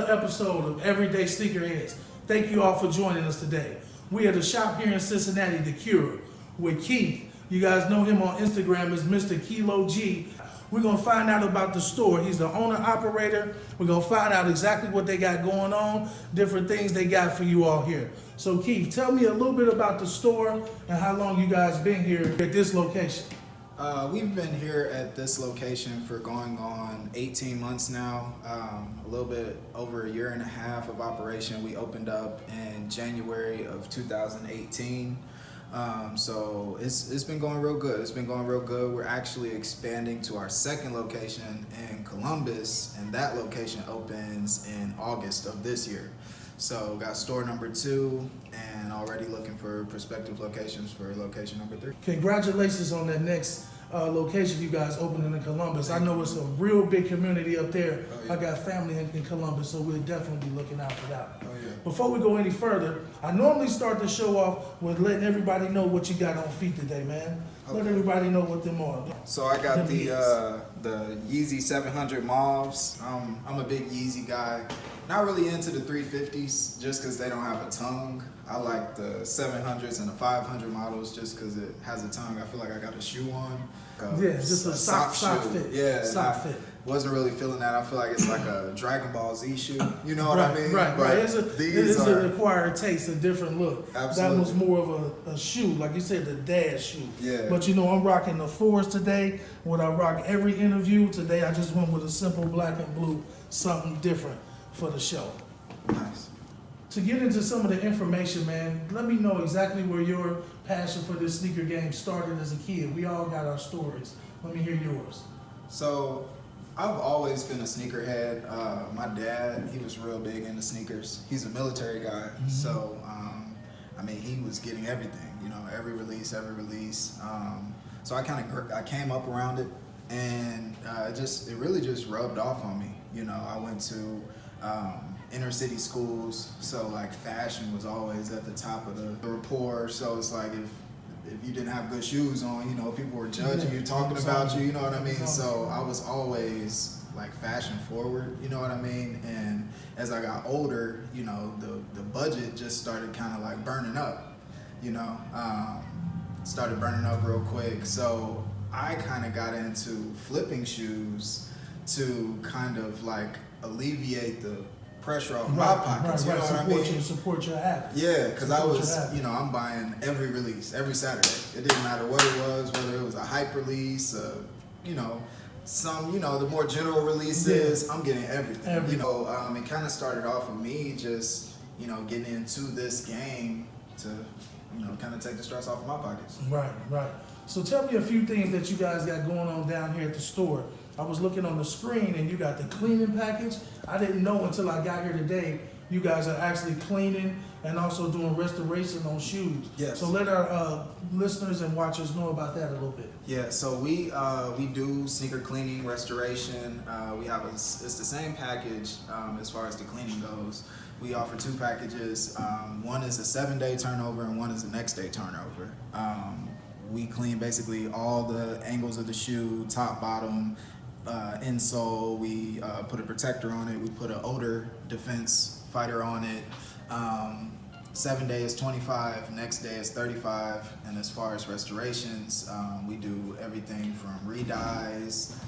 episode of Everyday Sneakerheadz. Thank you all for joining us today. We are the shop here in Cincinnati, the Cure, with Keith. You guys know him on Instagram as Mr. Kilo G. We're going to find out about the store. He's the owner-operator. We're going to find out exactly what they got going on, different things they got for you all here. So Keith, tell me a little bit about the store and how long you guys been here at this location. We've been here at this location for going on 18 months now, a little bit over a year and a half of operation. We opened up in January of 2018. So it's been going real good. It's been going real good. We're actually expanding to our second location in Columbus, and that location opens in August of this year. So got store number 2 and already looking for prospective locations for location number 3. Congratulations on that next location you guys opening in Columbus. I know it's a real big community up there. Oh, yeah. I got family in Columbus, so we'll definitely be looking out for that. Oh, yeah. Before we go any further, I normally start the show off with letting everybody know what you got on feet today, man. Okay. Let everybody know what them are. So I got the Yeezy 700 Mauves. I'm a big Yeezy guy. Not really into the 350s just because they don't have a tongue. I like the 700s and the 500 models just because it has a tongue. I feel like I got a shoe on. Yeah, just a sock fit. Yeah, sock fit. Wasn't really feeling that. I feel like it's like a Dragon Ball Z shoe. You know what I mean? Right. It is an acquired taste, a different look. Absolutely. That was more of a shoe, like you said, the dad shoe. Yeah. But you know, I'm rocking the 4s today. What I rock every interview today, I just went with a simple black and blue, something different for the show. Nice. To get into some of the information, man, let me know exactly where your passion for this sneaker game started as a kid. We all got our stories. Let me hear yours. So, I've always been a sneakerhead. My dad, he was real big into sneakers. He's a military guy, so I mean, he was getting everything. You know, every release. So I came up around it, and it really just rubbed off on me. You know, I went to inner city schools, so like fashion was always at the top of the rapport. So it's like if you didn't have good shoes on, you know, people were judging you, talking about you, you know what I mean? So I was always like fashion forward, you know what I mean? And as I got older, you know, the budget just started kind of like burning up, you know, started burning up real quick. So I kind of got into flipping shoes to kind of like alleviate the pressure off my pockets, you know what I mean? Support your app. Yeah, because I was, you know, I'm buying every release, every Saturday. It didn't matter what it was, whether it was a hype release, you know, some, you know, the more general releases, yeah. I'm getting everything. You know, it kind of started off with me just, you know, getting into this game to, you know, kind of take the stress off of my pockets. Right. So tell me a few things that you guys got going on down here at the store. I was looking on the screen and you got the cleaning package. I didn't know until I got here today you guys are actually cleaning and also doing restoration on shoes. Yes. So let our listeners and watchers know about that a little bit. Yeah, so we do sneaker cleaning, restoration. We have it's the same package as far as the cleaning goes. We offer 2 packages. One is a 7-day turnover and one is a next day turnover. We clean basically all the angles of the shoe, top, bottom, insole. We put a protector on it. We put an odor defense fighter on it. 7 days, 25, next day is 35. And as far as restorations, we do everything from re-dyes,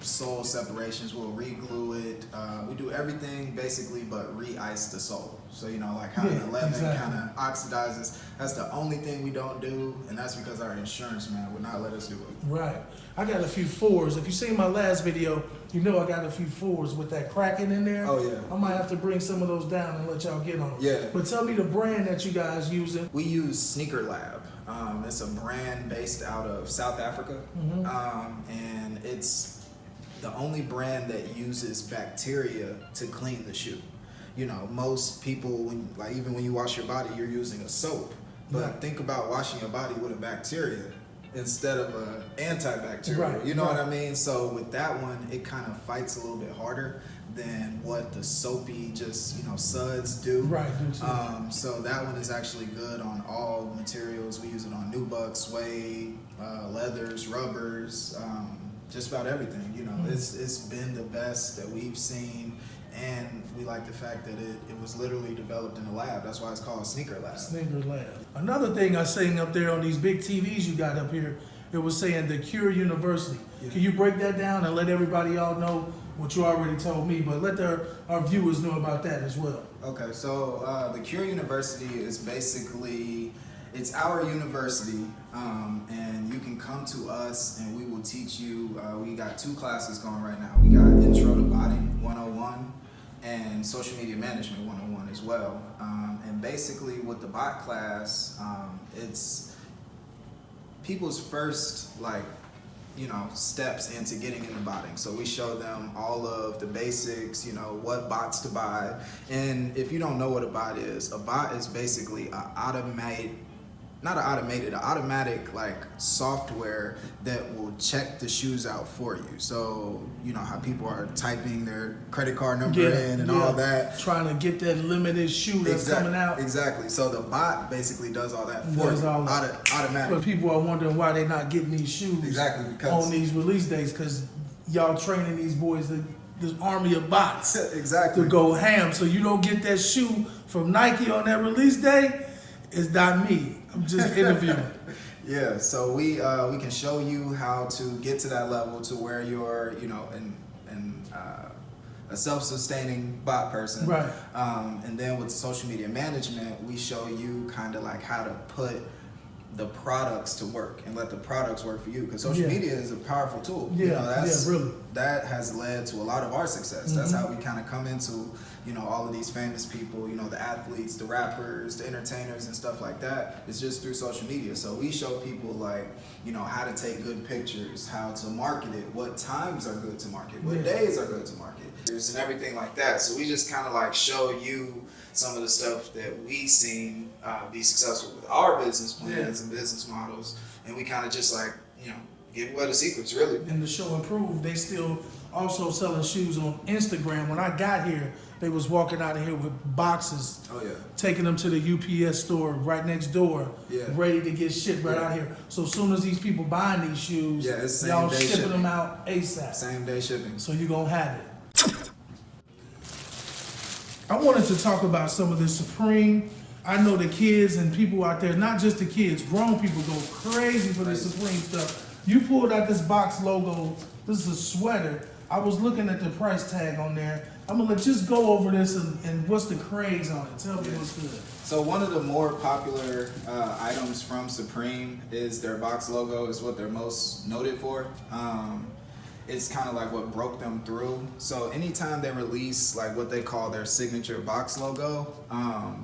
sole separations, we'll re-glue it. We do everything basically but re-ice the sole. So, you know, like how an 11 kind of oxidizes. That's the only thing we don't do, and that's because our insurance man would not let us do it. Right. I got a few 4s. If you seen my last video, you know I got a few 4s with that cracking in there. Oh, yeah. I might have to bring some of those down and let y'all get on them. Yeah. But tell me the brand that you guys using. We use Sneaker Lab. It's a brand based out of South Africa, and it's the only brand that uses bacteria to clean the shoe. You know, most people, even when you wash your body, you're using a soap. But think about washing your body with a bacteria instead of an antibacterial. Right, you know what I mean? So with that one, it kind of fights a little bit harder than what the soapy just, you know, suds do. Right. So that one is actually good on all materials. We use it on nubuck, suede, leathers, rubbers, just about everything. You know, it's been the best that we've seen and we like the fact that it was literally developed in a lab. That's why it's called Sneaker Lab. Sneaker Lab. Another thing I seen up there on these big TVs you got up here, it was saying the Cure University. Yeah. Can you break that down and let everybody all know what you already told me, but let our viewers know about that as well? Okay, so the Cure University is basically, it's our university, and you can come to us and we will teach you. We got 2 classes going right now. We got Intro to Botting 101 and Social Media Management 101 as well. And basically with the bot class, it's people's first steps into getting into botting. So we show them all of the basics, what bots to buy. And if you don't know what a bot is basically an automatic software that will check the shoes out for you. So you know how people are typing their credit card number in and all that, trying to get that limited shoe that's coming out. Exactly. So the bot basically does all that for you, automatic. But people are wondering why they're not getting these shoes because on these release days, because y'all training these boys, this army of bots exactly to go ham. So you don't get that shoe from Nike on that release day. It's not me. I'm just interviewing. Yeah, so we can show you how to get to that level to where you're, a self-sustaining bot person. Right. And then with social media management, we show you kind of like how to put the products to work and let the products work for you, because social media is a powerful tool. Really. That has led to a lot of our success. That's how we kind of come into all of these famous people, the athletes, the rappers, the entertainers and stuff like that. It's just through social media. So we show people how to take good pictures, how to market it, what times are good to market, what days are good to market, and everything like that. So we just kind of show you some of the stuff that we seen be successful with our business plans and business models, and we kind of just give away the secrets, really. And the show improved. They still also selling shoes on Instagram. When I got here, they was walking out of here with boxes, taking them to the UPS store right next door, ready to get shipped right out here. So as soon as these people buying these shoes, y'all shipping them out ASAP. Same day shipping. So you're gonna have it. I wanted to talk about some of the Supreme. I know the kids and people out there, not just the kids, grown people go crazy for the Supreme stuff. You pulled out this box logo. This is a sweater. I was looking at the price tag on there. I'm gonna just go over this and what's the craze on it. Tell me what's good. So one of the more popular items from Supreme is their box logo. Is what they're most noted for. It's kind of like what broke them through. So anytime they release what they call their signature box logo,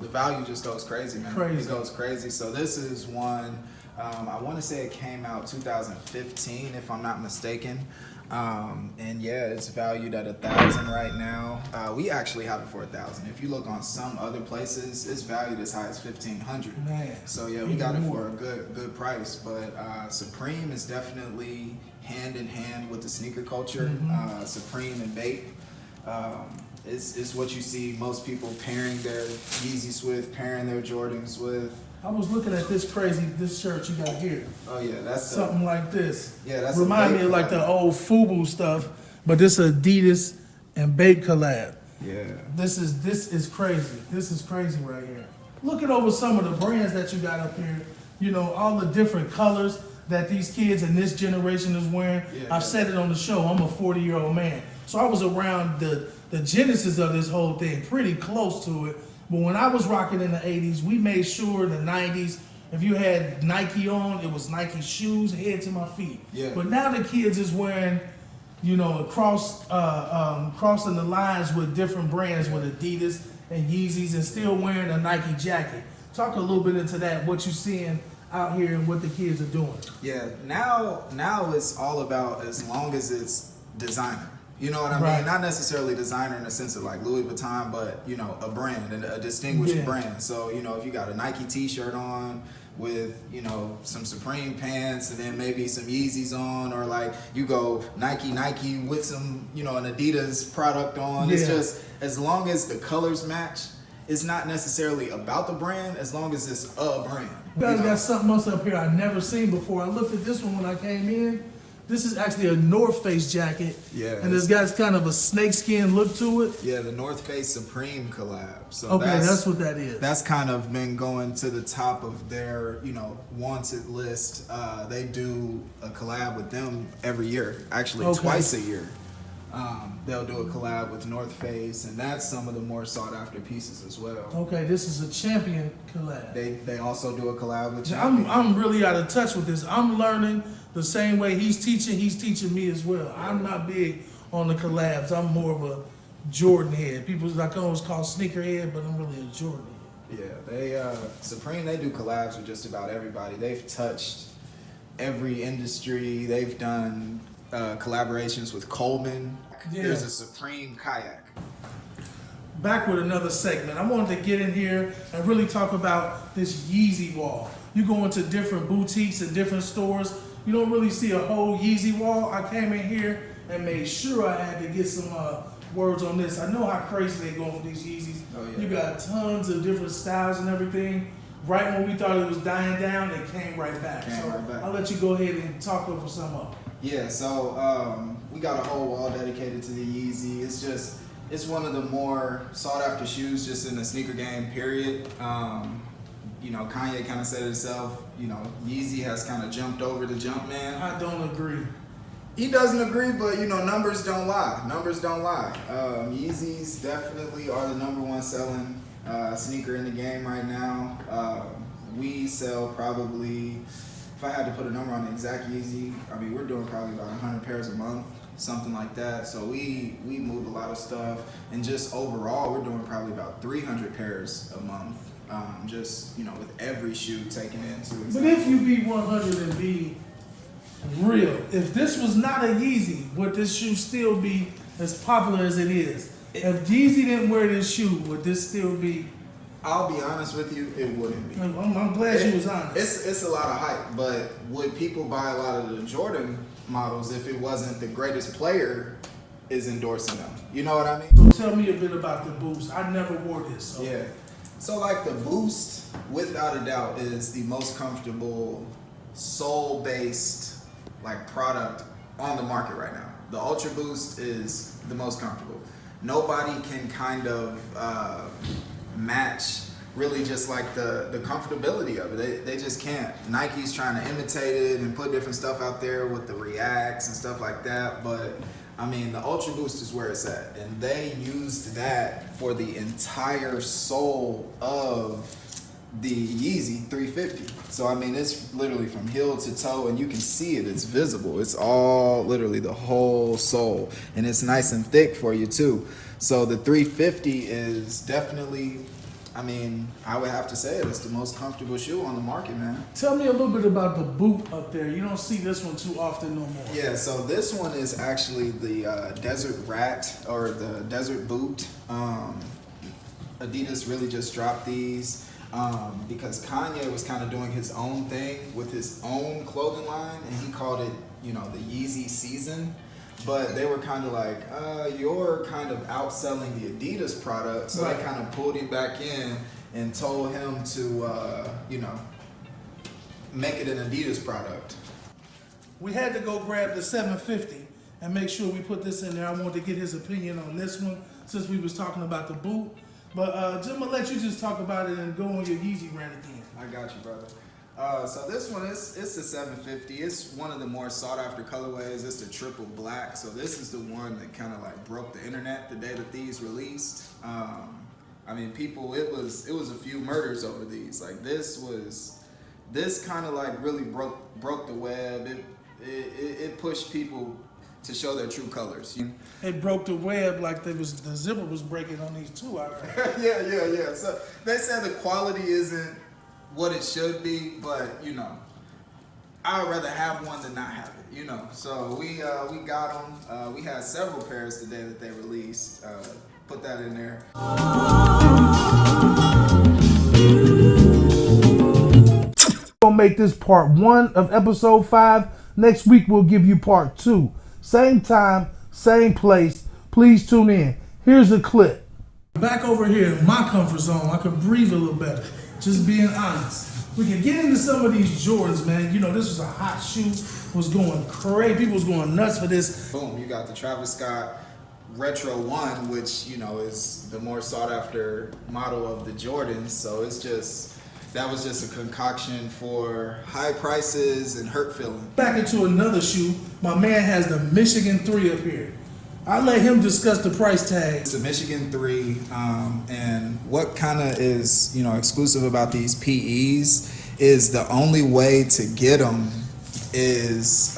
the value just goes crazy, man. It goes crazy. So this is one, I want to say it came out 2015, if I'm not mistaken. And it's valued at $1,000 right now. We actually have it for $1,000. If you look on some other places, it's valued as high as $1,500. Man, so we got it for a good price. But Supreme is definitely hand in hand with the sneaker culture. Supreme and Bape. It's what you see most people pairing their Yeezys with, pairing their Jordans with. I was looking at this shirt you got here. Oh yeah, that's something like this. Yeah, that's remind me of the old FUBU stuff, but this Adidas and Bape collab. Yeah. This is crazy. This is crazy right here. Looking over some of the brands that you got up here, all the different colors that these kids in this generation is wearing. I've said it on the show. I'm a 40-year-old man, so I was around the genesis of this whole thing, pretty close to it. But when I was rocking in the 80s, we made sure in the 90s, if you had Nike on, it was Nike shoes, head to my feet. Yeah. But now the kids is wearing, crossing the lines with different brands with Adidas and Yeezys and still wearing a Nike jacket. Talk a little bit into that, what you're seeing out here and what the kids are doing. Yeah, now it's all about, as long as it's designer. You know what I mean? Not necessarily designer in the sense of Louis Vuitton, but a brand and a distinguished brand. So if you got a Nike t-shirt on with some Supreme pants and then maybe some Yeezys on, or you go Nike with some an Adidas product on. It's just, as long as the colors match, it's not necessarily about the brand, as long as it's a brand. You guys got something else up here I never seen before. I looked at this one when I came in. This is actually a North Face jacket. Yeah. And it's got kind of a snakeskin look to it. Yeah, the North Face Supreme collab. So Okay, that's what that is. That's kind of been going to the top of their, wanted list. They do a collab with them every year, actually twice a year. They'll do a collab with North Face, and that's some of the more sought after pieces as well. Okay, this is a Champion collab. They also do a collab with Champion. I'm really out of touch with this. I'm learning the same way he's teaching me as well. I'm not big on the collabs. I'm more of a Jordan head. People like always call sneakerhead, but I'm really a Jordan head. Yeah, they Supreme, they do collabs with just about everybody. They've touched every industry. They've done collaborations with Coleman. Yeah. There's a Supreme kayak. Back with another segment. I wanted to get in here and really talk about this Yeezy wall. You go into different boutiques and different stores, you don't really see a whole Yeezy wall. I came in here and made sure I had to get some words on this. I know how crazy they going for these Yeezys. Oh, yeah. You got tons of different styles and everything. Right when we thought it was dying down, it came right back. I'll let you go ahead and talk over some of them. Yeah, so we got a whole wall dedicated to the Yeezy. It's one of the more sought after shoes just in the sneaker game, period. Kanye kind of said it himself, Yeezy has kind of jumped over the Jumpman. I don't agree. He doesn't agree, but numbers don't lie. Numbers don't lie. Yeezys definitely are the #1 selling sneaker in the game right now. We sell probably, if I had to put a number on the exact Yeezy, we're doing probably about 100 pairs a month, something like that. So we move a lot of stuff, and just overall, we're doing probably about 300 pairs a month. With every shoe taken into it. But if you be 100 and be real, if this was not a Yeezy, would this shoe still be as popular as it is? If Yeezy didn't wear this shoe, would this still be? I'll be honest with you, it wouldn't be. I'm glad you was honest. It's a lot of hype, but would people buy a lot of the Jordan models if it wasn't the greatest player is endorsing them? You know what I mean? So tell me a bit about the Boost. I never wore this. So. Yeah. So like the Boost, without a doubt, is the most comfortable sole-based product on the market right now. The Ultra Boost is the most comfortable. Nobody can kind of match really just the comfortability of it. They just can't. Nike's trying to imitate it and put different stuff out there with the Reacts and stuff like that, but the Ultra Boost is where it's at, and they used that for the entire sole of the Yeezy 350. So it's literally from heel to toe, and you can see it. It's visible. It's all literally the whole sole, and it's nice and thick for you too. So the 350 is definitely, I would have to say it. It's the most comfortable shoe on the market, man. Tell me a little bit about the boot up there. You don't see this one too often no more. Yeah, so this one is actually the Desert Rat, or the Desert Boot. Adidas really just dropped these because Kanye was kind of doing his own thing with his own clothing line, and he called it, the Yeezy season. But they were kind of like, you're kind of outselling the Adidas product. So They kind of pulled him back in and told him to, make it an Adidas product. We had to go grab the 750 and make sure we put this in there. I wanted to get his opinion on this one since we was talking about the boot. But Jim, I'm going to let you just talk about it and go on your Yeezy rant again. I got you, brother. So this one it's the 750. It's one of the more sought after colorways. It's the triple black. So this is the one that kind of broke the internet the day that these released. People, it was a few murders over these. This kind of really broke the web. It pushed people to show their true colors. It broke the web the zipper was breaking on these too. I heard. Yeah. So they said the quality isn't what it should be, but I'd rather have one than not have it. So we got them. We had several pairs today that they released. Put that in there. We'll make this part 1 of episode 5. Next week we'll give you part 2. Same time, same place. Please tune in. Here's a clip. Back over here in my comfort zone, I could breathe a little better. Just being honest. we can get into some of these Jordans, man. You know, this was a hot shoe, was going crazy. People was going nuts for this. Boom, you got the Travis Scott Retro 1, which, you know, is the more sought after model of the Jordans. So it's just, that was just a concoction for high prices and hurt feeling. Back into another shoe, my man has the Michigan 3 up here. I'll let him discuss the price tag. It's a Michigan 3, and what kind of is, you know, exclusive about these PEs is the only way to get them is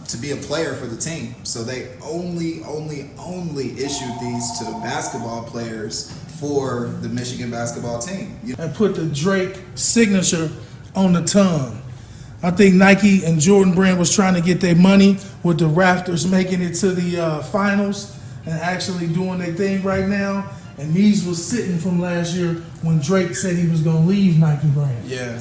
to be a player for the team. So they only issued these to basketball players for the Michigan basketball team. And put the Drake signature on the tongue. I think Nike and Jordan Brand was trying to get their money with the Raptors making it to the finals and actually doing their thing right now. And these was sitting from last year when Drake said he was going to leave Nike Brand. Yeah.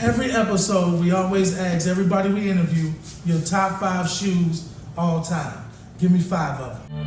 Every episode, we always ask everybody we interview your top 5 shoes all time. Give me 5 of them.